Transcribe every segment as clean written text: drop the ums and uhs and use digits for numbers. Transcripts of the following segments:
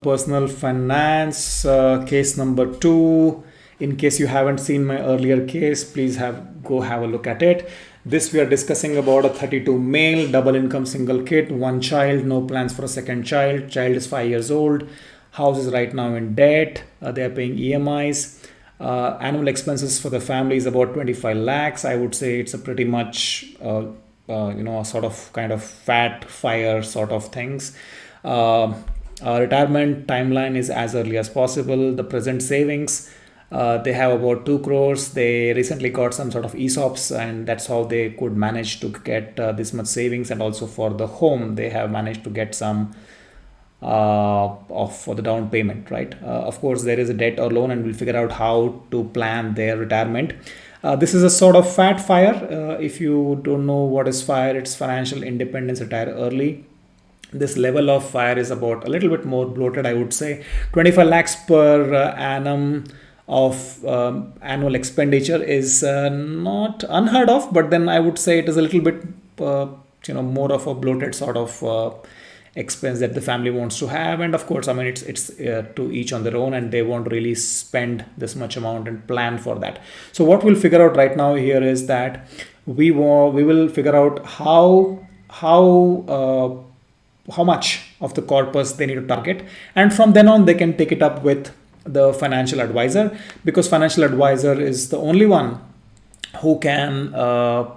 Personal finance case number 2. In case you haven't seen my earlier case, please go have a look at it. This we are discussing about a 32 male, double income, single kid, one child, no plans for a second child. Child is 5 years old. House is right now in debt. They are paying EMIs. Annual expenses for the family is about 25 lakhs. I would say it's a pretty much a sort of kind of fat fire sort of things. Retirement timeline is as early as possible. The present savings, they have about 2 crores. They recently got some sort of ESOPs, and that's how they could manage to get this much savings. And also for the home, they have managed to get some for the down payment, right? Of course, there is a debt or loan, and we'll figure out how to plan their retirement. This is a sort of fat fire. If you don't know what is fire, it's financial independence, retire early. This level of fire is about a little bit more bloated, I would say. 25 lakhs per annum of annual expenditure is not unheard of, but then I would say it is a little bit more of a bloated sort of expense that the family wants to have. And of course, I mean, it's to each on their own, and they won't really spend this much amount and plan for that. So what we'll figure out right now here is that we will figure out how much of the corpus they need to target, and from then on they can take it up with the financial advisor, because financial advisor is the only one who can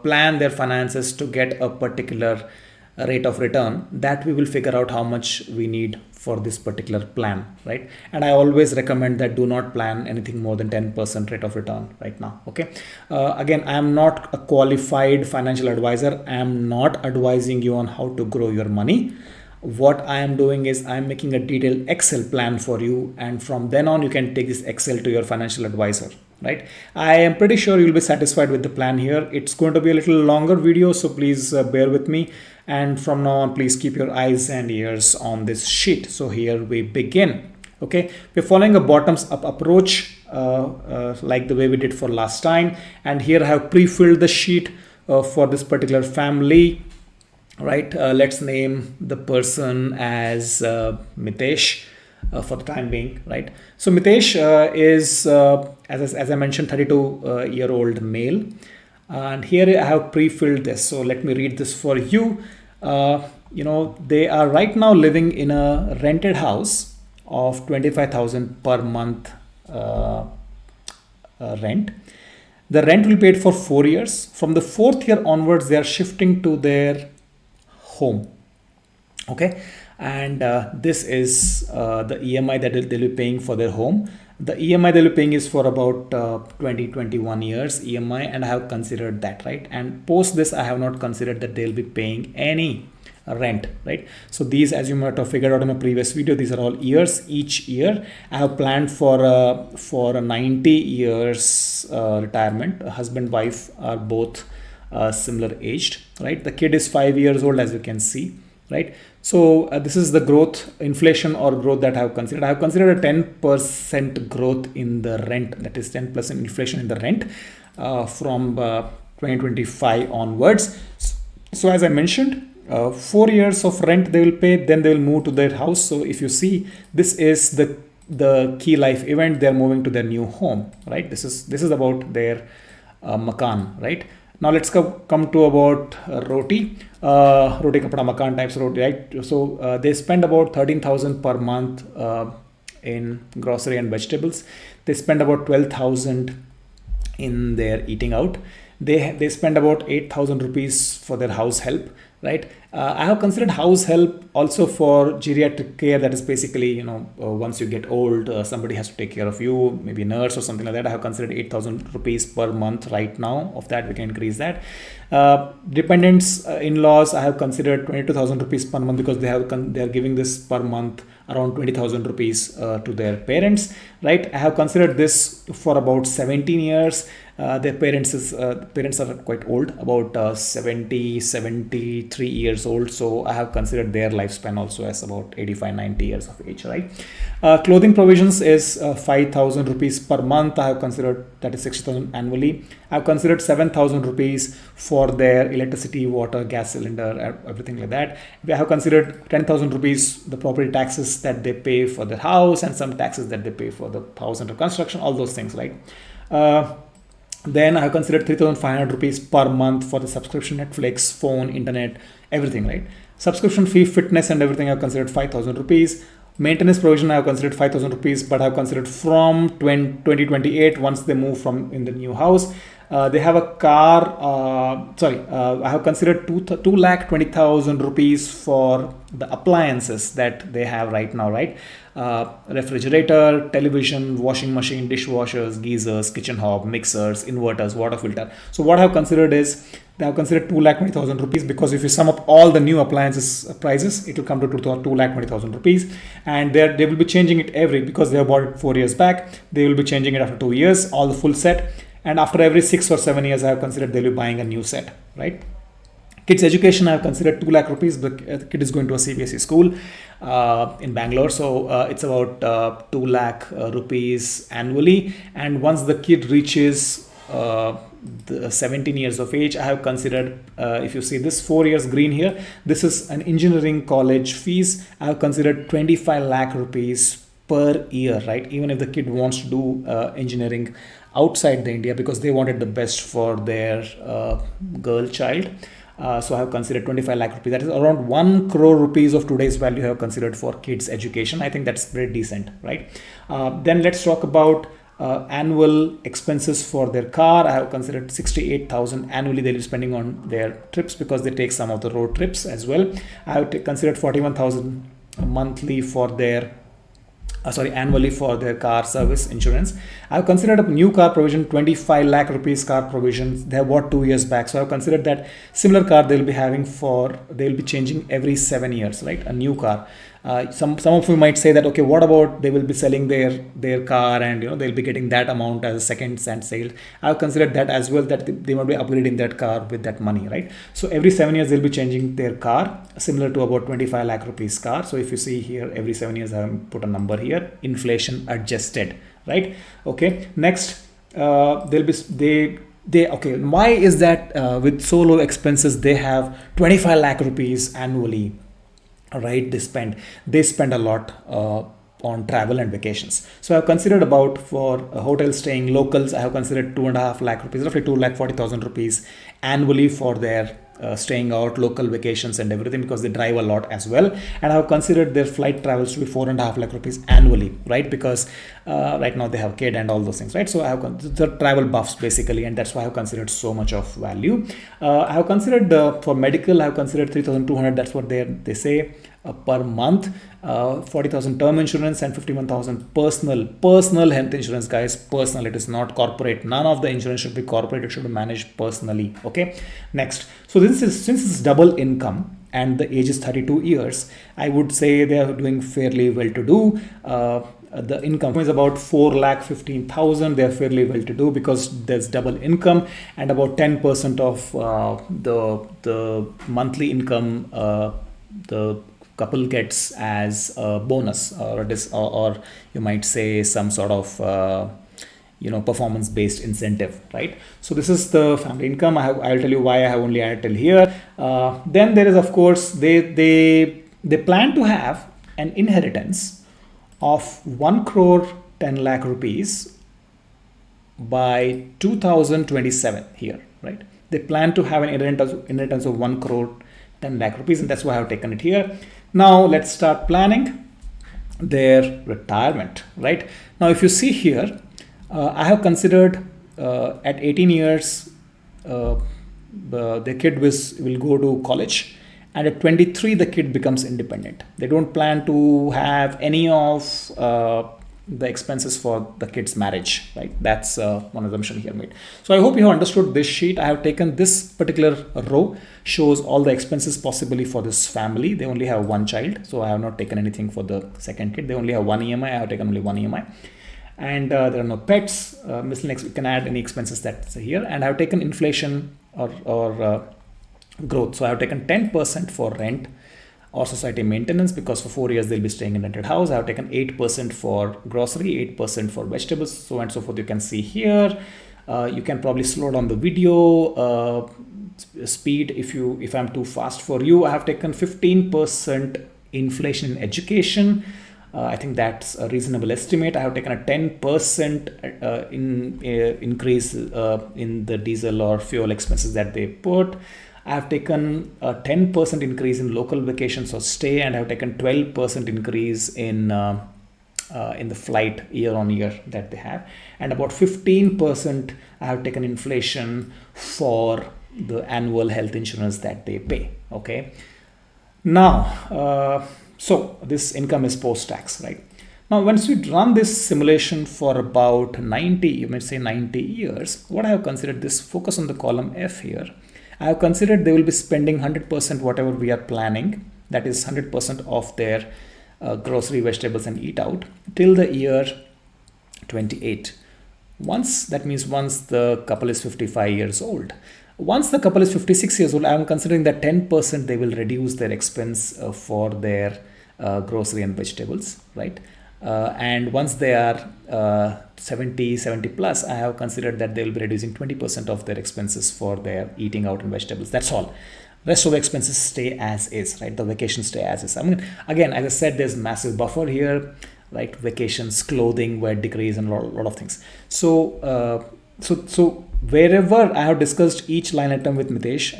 plan their finances to get a particular rate of return. That we will figure out how much we need for this particular plan, right? And I always recommend that do not plan anything more than 10% rate of return right now. Okay. Again, I am not a qualified financial advisor. I am not advising you on how to grow your money. What I am doing is I'm making a detailed Excel plan for you, and from then on you can take this Excel to your financial advisor, right? I am pretty sure you'll be satisfied with the plan here. It's going to be a little longer video, so please bear with me. And from now on, please keep your eyes and ears on this sheet. So here we begin. Okay, we're following a bottoms up approach like the way we did for last time. And here I have pre-filled the sheet for this particular family. Right, let's name the person as Mitesh for the time being, right? So Mitesh is, as I mentioned, 32-year-old male. And here I have pre-filled this. So let me read this for you. They are right now living in a rented house of 25,000 per month rent. The rent will be paid for 4 years. From the 4th year onwards, they are shifting to their home. Okay, and this is the EMI that they'll be paying for their home. The EMI they'll be paying is for about 21 years EMI, and I have considered that, right? And post this, I have not considered that they'll be paying any rent, right? So these, as you might have figured out in a previous video, these are all years. Each year I have planned for a 90 years retirement. Husband wife are both similar aged, right? The kid is 5 years old, as you can see, right? So this is the growth, inflation or growth that I have considered. I have considered a 10% growth in the rent, that is 10% inflation in the rent from 2025 onwards. So as I mentioned, 4 years of rent they will pay, then they will move to their house. So if you see, this is the key life event. They're moving to their new home, right? This is about their makan, right? Now let's come to about roti kapda makan types roti, right? So they spend about 13,000 per month in grocery and vegetables. They spend about 12,000 in their eating out. They spend about 8,000 rupees for their house help, right? I have considered house help also for geriatric care. That is basically, once you get old, somebody has to take care of you, maybe a nurse or something like that. I have considered 8,000 rupees per month right now. Of that, we can increase that. Dependents, in-laws, I have considered 22,000 rupees per month, because they are giving this per month around 20,000 rupees to their parents, right? I have considered this for about 17 years. Their parents are quite old, about 73 years old. So I have considered their lifespan also as about 85-90 years of age, right? Clothing provisions is 5,000 rupees per month. I have considered that is 60,000 annually. I have considered 7,000 rupees for their electricity, water, gas cylinder, everything like that. I have considered 10,000 rupees the property taxes that they pay for the house and some taxes that they pay for the house under construction, all those things, right? Then I have considered 3,500 rupees per month for the subscription, Netflix, phone, internet, everything, right? Subscription fee, fitness and everything, I have considered 5,000 rupees. Maintenance provision, I have considered 5,000 rupees, but I have considered from 2028, once they move from in the new house. They have a car, I have considered 2,20,000 rupees for the appliances that they have right now, right? Refrigerator, television, washing machine, dishwashers, geysers, kitchen hob, mixers, inverters, water filter. So what I have considered is, they have considered 2,20,000 rupees, because if you sum up all the new appliances prices, it will come to 2,20,000 rupees. And they will be changing it because they have bought it 4 years back. They will be changing it after 2 years, all the full set. And after every 6 or 7 years, I have considered they'll be buying a new set, right? Kids education, I have considered 2 lakh rupees. The kid is going to a CBSE school in Bangalore. So it's about 2 lakh rupees annually. And once the kid reaches the 17 years of age, I have considered, if you see this 4 years green here, this is an engineering college fees. I have considered 25 lakh rupees per year, right? Even if the kid wants to do engineering outside the India, because they wanted the best for their girl child. So I have considered 25 lakh rupees. That is around 1 crore rupees of today's value I have considered for kids education. I think that's pretty decent, right? Then let's talk about annual expenses for their car. I have considered 68,000 annually they'll be spending on their trips, because they take some of the road trips as well. I have considered 41,000 monthly for their annually for their car service insurance. I have considered a new car provision, 25 lakh rupees car provision. They have bought 2 years back. So I have considered that similar car they'll be having they'll be changing every 7 years, right? A new car. Some of you might say that, okay, what about they will be selling their car and they'll be getting that amount as a second-hand sale. I have considered that as well, that they might be upgrading that car with that money, right? So every 7 years they'll be changing their car, similar to about 25 lakh rupees car. So if you see here, every 7 years I have put a number here, inflation adjusted, right? Okay, next they'll be okay, why is that with so low expenses they have 25 lakh rupees annually, right? They spend a lot on travel and vacations. So I've considered about, for hotel staying locals, I have considered 2.5 lakh rupees, roughly 2,40,000 rupees annually for their staying out, local vacations and everything, because they drive a lot as well. And I have considered their flight travels to be 4.5 lakh rupees annually, right? Because right now they have a kid and all those things, right? So I have the travel buffs basically, and that's why I have considered so much of value. I have considered for medical, I have considered 3,200. That's what they say per month. 40,000 term insurance and 51,000 personal health insurance, guys. Personal, it is not corporate. None of the insurance should be corporate. It should be managed personally. Okay, next. So since it's double income and the age is 32 years, I would say they are doing fairly well to do. The income is about 4,15,000. They are fairly well to do because there's double income, and about 10% of the monthly income the couple gets as a bonus, or you might say some sort of performance based incentive, right? So this is the family income. I'll tell you why I have only added till here. Then there is, of course, they plan to have an inheritance of 1 crore 10 lakh rupees by 2027 here, right? They plan to have an inheritance of 1 crore 10 lakh rupees, and that's why I have taken it here. Now let's start planning their retirement, right? Now if you see here, I have considered at 18 years the kid will go to college, and at 23 the kid becomes independent. They don't plan to have any of the expenses for the kid's marriage, right? That's one assumption here made. So I hope you have understood this sheet. I have taken this particular row, shows all the expenses possibly for this family. They only have one child, so I have not taken anything for the second kid. They only have one EMI. I have taken only one EMI, and there are no pets. Miscellaneous, you can add any expenses that's here. And I have taken inflation or growth. So I have taken 10% for rent or society maintenance, because for 4 years they'll be staying in rented house. I have taken 8% for grocery, 8% for vegetables, so on and so forth. You can see here. You can probably slow down the video speed if I'm too fast for you. I have taken 15% inflation in education, I think that's a reasonable estimate. I have taken a 10% increase in the diesel or fuel expenses that they put. I have taken a 10% increase in local vacations or stay, and I have taken 12% increase in the flight year on year that they have, and about 15% I have taken inflation for the annual health insurance that they pay. Okay, now so this income is post-tax, right? Now once we run this simulation for about 90, you may say 90 years, what I have considered, this focus on the column F here, I have considered they will be spending 100% whatever we are planning, that is 100% of their grocery, vegetables and eat out till the year 28. Once, that means once the couple is 55 years old. Once the couple is 56 years old, I am considering that 10% they will reduce their expense for their grocery and vegetables, right? And once they are 70 plus, I have considered that they will be reducing 20% of their expenses for their eating out and vegetables. That's all. Rest of the expenses stay as is, right? The vacations stay as is. I mean, again, as I said, there's massive buffer here, right? Vacations, clothing, were decrease, and a lot of things. So, so wherever I have discussed each line item with Mitesh,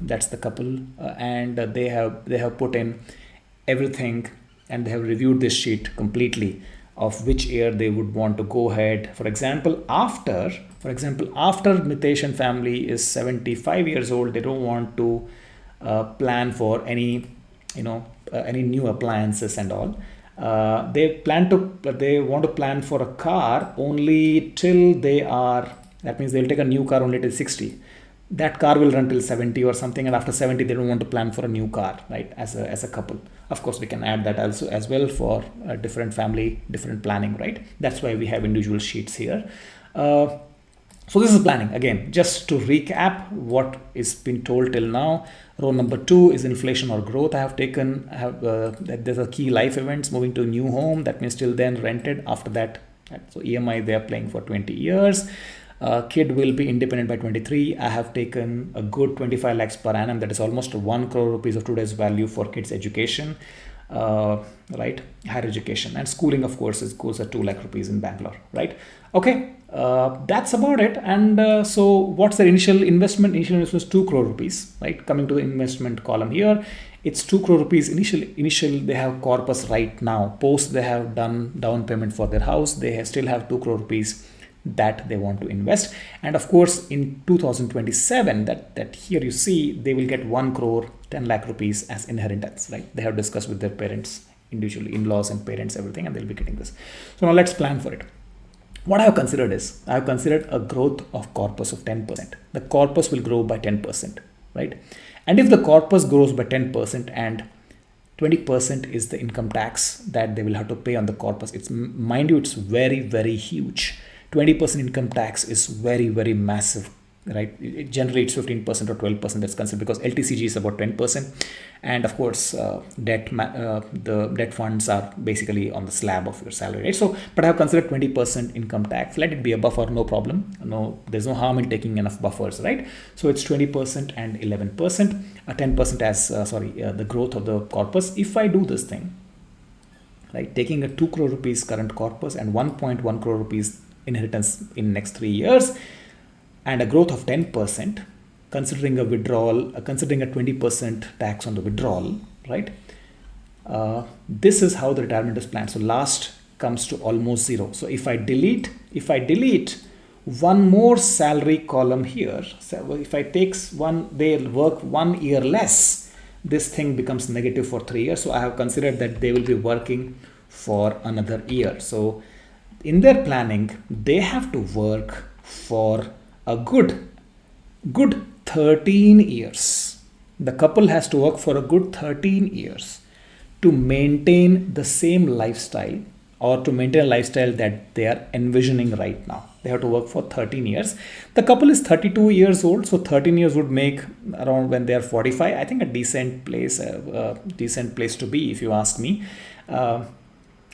that's the couple, and they have put in everything, and they have reviewed this sheet completely of which year they would want to go ahead. For example, after Mitesh and family is 75 years old, they don't want to plan for any, any new appliances and all. They want to plan for a car only till they are, that means they'll take a new car only till 60. That car will run till 70 or something, and after 70 they don't want to plan for a new car, right? As a couple, of course we can add that also as well for a different family, different planning, right? That's why we have individual sheets here. So this is planning. Again, just to recap what is been told till now. Row number 2 is inflation or growth. I have taken, there's a key life events, moving to a new home, that means till then rented. After that, so EMI they are playing for 20 years. Kid will be independent by 23. I have taken a good 25 lakhs per annum, that is almost 1 crore rupees of today's value for kids education, right? Higher education and schooling, of course, goes at 2 lakh rupees in Bangalore, right? Okay, that's about it. And so what's the initial investment? Initial investment is 2 crore rupees, right? Coming to the investment column here, it's 2 crore rupees initial. They have corpus right now. Post they have done down payment for their house, they still have 2 crore rupees that they want to invest. And of course in 2027, that here you see they will get 1 crore 10 lakh rupees as inheritance, right? They have discussed with their parents individually, in-laws and parents, everything, and they'll be getting this. So now let's plan for it. What I have considered is, I have considered a growth of corpus of 10%. The corpus will grow by 10%, right? And if the corpus grows by 10% and 20% is the income tax that they will have to pay on the corpus, it's, mind you, it's very, very huge. 20% income tax is very, very massive, right? It generates 15% or 12% that's considered, because LTCG is about 10%. And of course, the debt funds are basically on the slab of your salary, right? So, but I have considered 20% income tax. Let it be a buffer, no problem. No, there's no harm in taking enough buffers, right? So it's 20% and 11%, 10% as, the growth of the corpus. If I do this thing, right, taking a 2 crore rupees current corpus and 1.1 crore rupees inheritance in next 3 years, and a growth of 10%, considering a withdrawal, considering a 20% tax on the withdrawal, right? This is how the retirement is planned. So last comes to almost zero. So if I delete one more salary column here, so if I take one, they'll work 1 year less, this thing becomes negative for 3 years. So I have considered that they will be working for another year. So in their planning, they have to work for a good 13 years. The couple has to work for a good 13 years to maintain the same lifestyle, or to maintain a lifestyle that they are envisioning right now. They have to work for 13 years. The couple is 32 years old, so 13 years would make around, when they are 45, I think a decent place to be, if you ask me.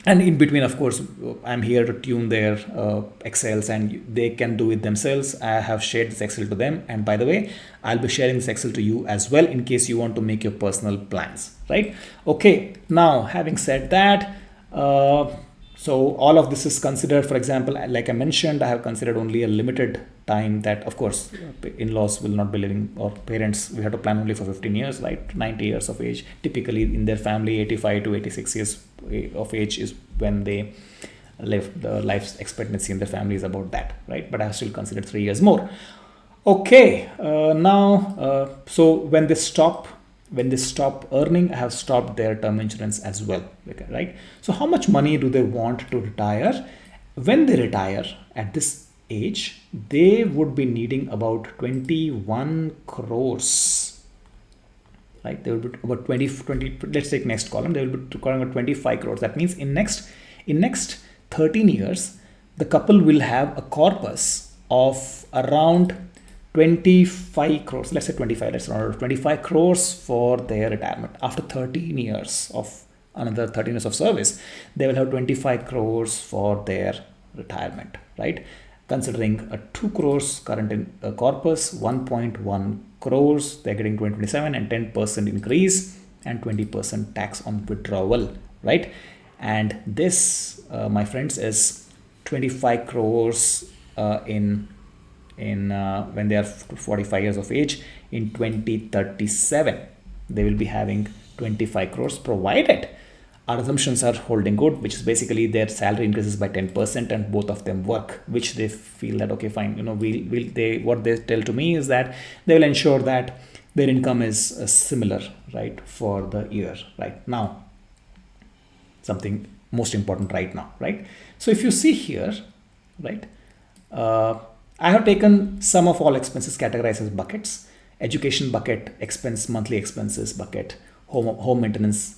And in between, of course, I'm here to tune their Excels, and they can do it themselves. I have shared this Excel to them. And by the way, I'll be sharing this Excel to you as well in case you want to make your personal plans, right? Okay, now having said that, So all of this is considered. For example, like I mentioned, I have considered only a limited time that, of course, in-laws will not be living, or parents, we have to plan only for 15 years, right? 90 years of age. Typically in their family, 85 to 86 years of age is when they live. The life expectancy in the family is about that, right? But I have still considered 3 years more. Okay, so when they stop earning, I have stopped their term insurance as well, okay, right? So how much money do they want to retire? When they retire at this age, they would be needing about 21 crores, right? They will be about 20, let's take next column, they will be requiring about 25 crores. That means in next 13 years, the couple will have a corpus of around 25 crores, let's say 25, let's round 25 crores for their retirement. After 13 years of another 13 years of service, they will have 25 crores for their retirement, right? Considering a 2 crores current corpus, 1.1 crores, they're getting 2027 and 10% increase and 20% tax on withdrawal, right? And this, my friends, is 25 crores when they are 45 years of age. In 2037 they will be having 25 crores, provided our assumptions are holding good, which is basically their salary increases by 10% and both of them work, which they feel that, okay, fine, what they tell to me is that they will ensure that their income is similar, right, for the year. Right now, something most important right now, right? So if you see here, right, I have taken sum of all expenses categorized as buckets: education bucket, monthly expenses bucket, home maintenance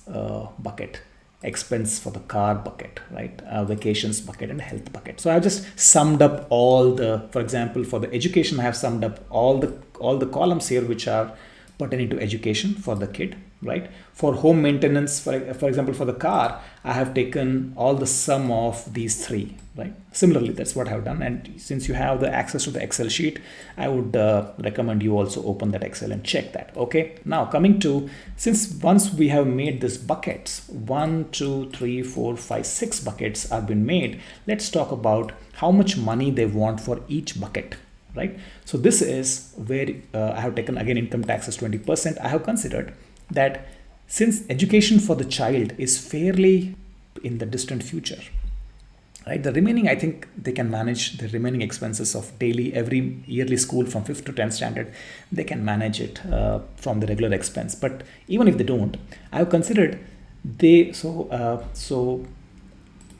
bucket, expense for the car bucket, right, vacations bucket, and health bucket. So I have just summed up all the, for example, for the education, I have summed up all the columns here which are pertaining to education for the kid, right? For home maintenance, for example, for the car, I have taken all the sum of these three, right? Similarly, that's what I have done. And since you have the access to the Excel sheet, I would recommend you also open that Excel and check that. Okay, now coming to, since once we have made this buckets, 1, 2, 3, 4, 5, 6 buckets have been made, let's talk about how much money they want for each bucket. Right, so this is where I have taken again income tax as 20%. I have considered that since education for the child is fairly in the distant future, right, the remaining, I think they can manage the remaining expenses of daily every yearly school from 5th to 10th standard. They can manage it from the regular expense. But even if they don't, I have considered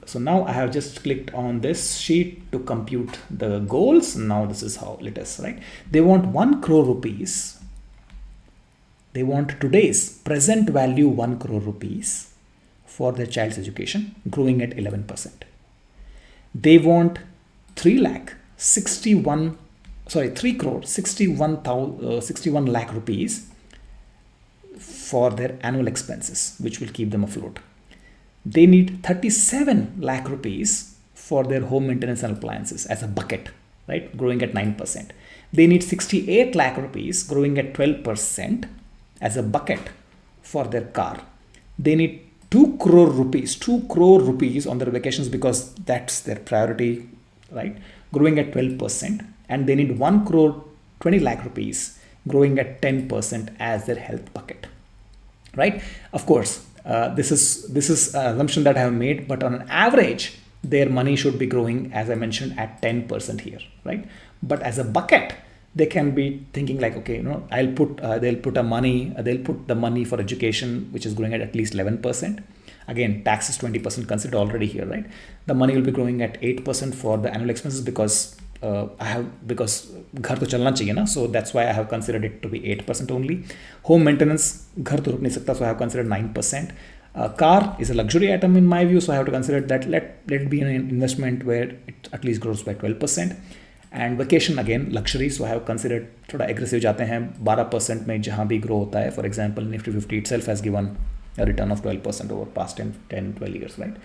so now I have just clicked on this sheet to compute the goals. Now this is how it is, right? They want 1 crore rupees. They want today's present value 1 crore rupees for their child's education, growing at 11%. They want 3 crore 61 lakh rupees for their annual expenses, which will keep them afloat. They need 37 lakh rupees for their home maintenance and appliances as a bucket, right, growing at 9%. They need 68 lakh rupees, growing at 12%, as a bucket for their car. They need 2 crore rupees on their vacations, because that's their priority, right, growing at 12%. And they need 1 crore 20 lakh rupees, growing at 10%, as their health bucket, right? Of course, this is an assumption that I have made, but on an average, their money should be growing, as I mentioned, at 10% here, right? But as a bucket, they can be thinking like, okay, they'll put the money for education, which is growing at least 11%. Again, tax is 20% considered already here, right? The money will be growing at 8% for the annual expenses, because घर तो चलना चाहिए ना, so that's why I have considered it to be 8% only. Home maintenance, घर तो रुक नहीं सकता, so I have considered 9%. Car is a luxury item in my view, so I have to consider that let it be an investment where it at least grows by 12%. And vacation, again luxury, so I have considered थोड़ा aggressive जाते हैं 12% में जहाँ भी grow होता है. For example, Nifty 50 itself has given a return of 12% over past 10-12 years, right?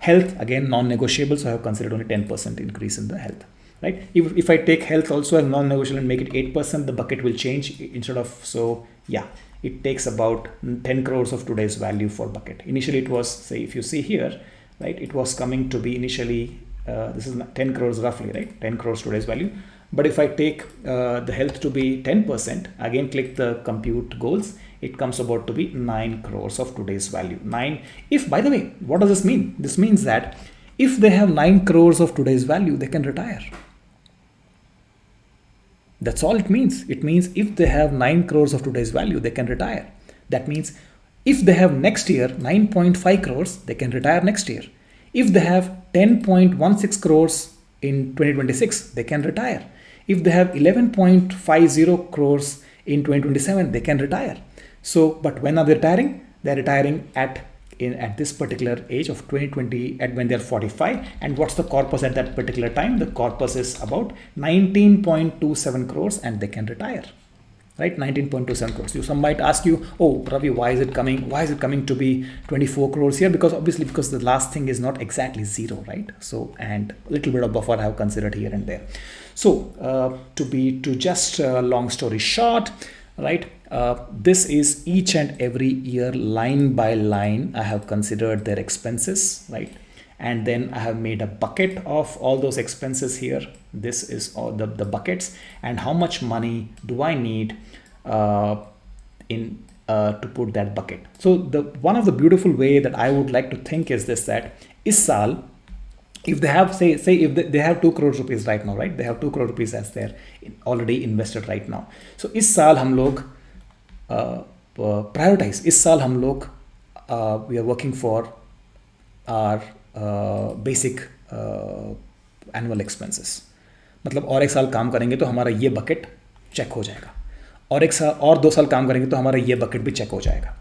Health, again non-negotiable, so I have considered only 10% increase in the health. Right? If I take health also as non-negotiable and make it 8%, the bucket will change instead of, so yeah, it takes about 10 crores of today's value for bucket. Initially it was, say, if you see here, right? It was coming to be initially, this is 10 crores roughly, right? 10 crores today's value. But if I take the health to be 10%, again click the compute goals, it comes about to be 9 crores of today's value. 9. If, by the way, what does this mean? This means that if they have 9 crores of today's value, they can retire. That's all it means. It means if they have 9 crores of today's value, they can retire. That means if they have next year 9.5 crores, they can retire next year. If they have 10.16 crores in 2026, they can retire. If they have 11.50 crores in 2027, they can retire. So, but when are they retiring? They're retiring at this particular age of 2020, at when they're 45. And what's the corpus at that particular time? The corpus is about 19.27 crores and they can retire. Right, 19.27 crores. Some might ask you, oh Ravi, why is it coming to be 24 crores here? Because obviously, because the last thing is not exactly zero, right? So, and a little bit of buffer I have considered here and there. So to just long story short, right, this is each and every year, line by line, I have considered their expenses, right? And then I have made a bucket of all those expenses here. This is all the buckets, and how much money do I need to put that bucket. So one of the beautiful way that I would like to think is this, that is saal, if they have say if they have 2 crore rupees right now, right? They have 2 crore rupees as they're already invested right now. So is saal hum log prioritize, is saal hum log we are working for our basic annual expenses, मतलब और एक साल काम करेंगे तो हमारा ये bucket check हो जाएगा, और एक साल और 2 साल काम करेंगे तो हमारा ये बकेट भी चेक हो जाएगा,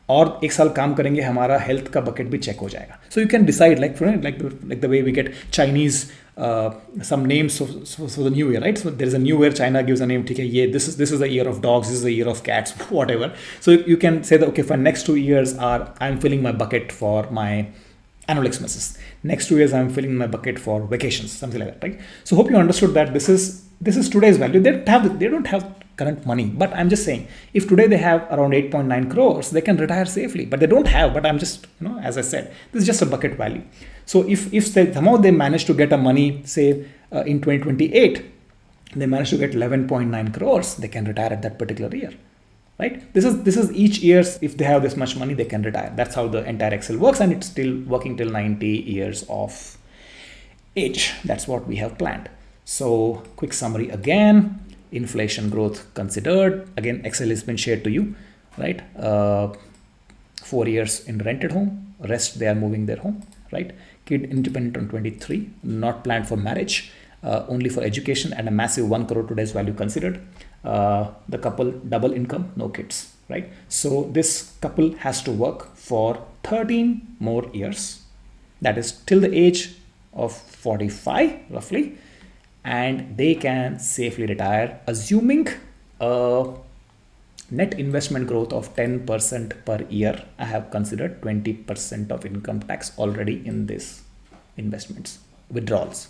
और 1 साल काम करेंगे हमारा हेल्थ का बकेट भी चेक हो जाएगा. So you can decide like the way we get Chinese some names for the new year, right? So there is a new year, China gives a name, ठीक है, ये this is the year of dogs, this is the year of cats, whatever. So you can say that, okay, for next 2 years I'm filling my bucket for my annual expenses. Next 2 years, I'm filling my bucket for vacations, something like that, right? So hope you understood that this is today's value. They don't have current money, but I'm just saying, if today they have around 8.9 crores, they can retire safely. But they don't have. But I'm just, as I said, this is just a bucket value. So if somehow they manage to get a money, say in 2028, they manage to get 11.9 crores, they can retire at that particular year. Right? This is each year. If they have this much money, they can retire. That's how the entire Excel works, and it's still working till 90 years of age. That's what we have planned. So quick summary again: inflation growth considered. Again, Excel has been shared to you, right? 4 years in rented home. Rest they are moving their home, right? Kid independent on 23. Not planned for marriage. Only for education, and a massive 1 crore today's value considered. The couple double income, no kids, right? So this couple has to work for 13 more years, that is till the age of 45 roughly, and they can safely retire, assuming a net investment growth of 10% per year. I have considered 20% of income tax already in this investments withdrawals.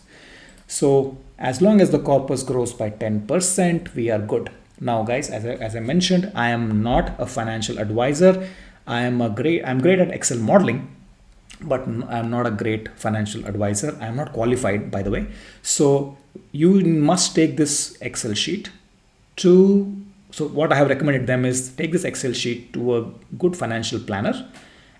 So as long as the corpus grows by 10%, we are good. Now, guys, as I mentioned, I am not a financial advisor. I'm great at Excel modeling, but I'm not a great financial advisor. I'm not qualified, by the way. So you must take this Excel sheet so what I have recommended them is take this Excel sheet to a good financial planner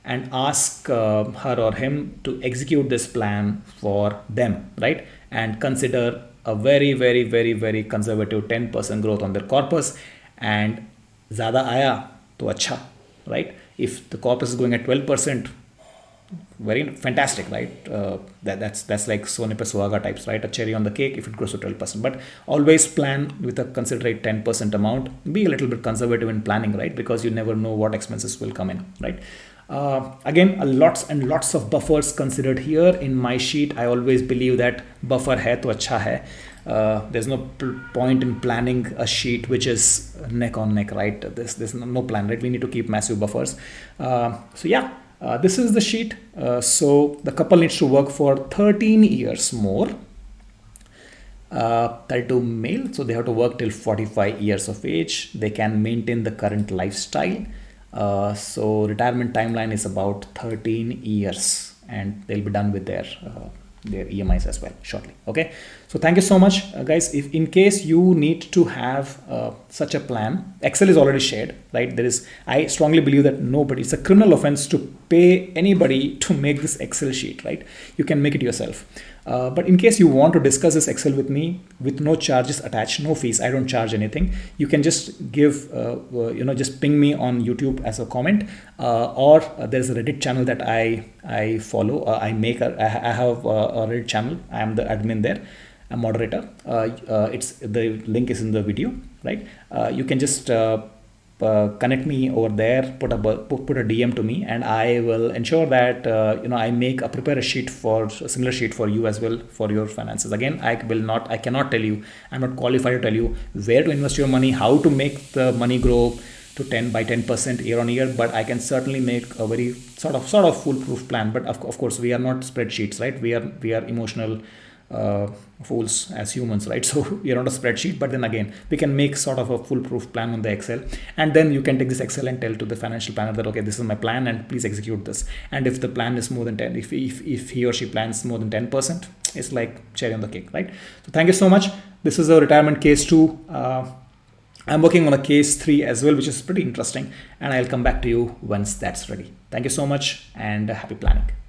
and ask her or him to execute this plan for them, right? And consider a very, very, very, very conservative 10% growth on their corpus, and ज़्यादा आया तो अच्छा, right? If the corpus is going at 12%, very fantastic, right? That's like Sone pe Suhaga types, right? A cherry on the cake if it grows to 12%. But always plan with a considerate 10% amount. Be a little bit conservative in planning, right? Because you never know what expenses will come in, right? Again, lots and lots of buffers considered here. In my sheet, I always believe that buffer hai to acha hai. There's no point in planning a sheet which is neck on neck, right? There's no plan, right? We need to keep massive buffers. So yeah, this is the sheet. So the couple needs to work for 13 years more. 32 male, so they have to work till 45 years of age. They can maintain the current lifestyle. So retirement timeline is about 13 years, and they'll be done with their EMIs as well shortly. Okay, so thank you so much, guys. If in case you need to have such a plan, Excel is already shared, right? I strongly believe that it's a criminal offense to pay anybody to make this Excel sheet, right? You can make it yourself. But in case you want to discuss this Excel with me with no charges attached, no fees, I don't charge anything. You can just give, just ping me on YouTube as a comment, or there's a Reddit channel that I follow. I have a Reddit channel. I am the admin there, a moderator. The link is in the video, right? You can just connect me over there, put a DM to me, and I will ensure that I prepare a similar sheet for you as well for your finances. Again, I cannot tell you, I'm not qualified to tell you where to invest your money, how to make the money grow to 10% year on year, but I can certainly make a very sort of foolproof plan. But of course, we are not spreadsheets, right? We are emotional fools as humans, right? So we are not a spreadsheet, but then again, we can make sort of a foolproof plan on the Excel, and then you can take this Excel and tell to the financial planner that, okay, this is my plan and please execute this. And if the plan is more than 10, if he or she plans more than 10%, it's like cherry on the cake, right? So thank you so much. This is a retirement case 2. I'm working on a case 3 as well, which is pretty interesting, and I'll come back to you once that's ready. Thank you so much, and happy planning.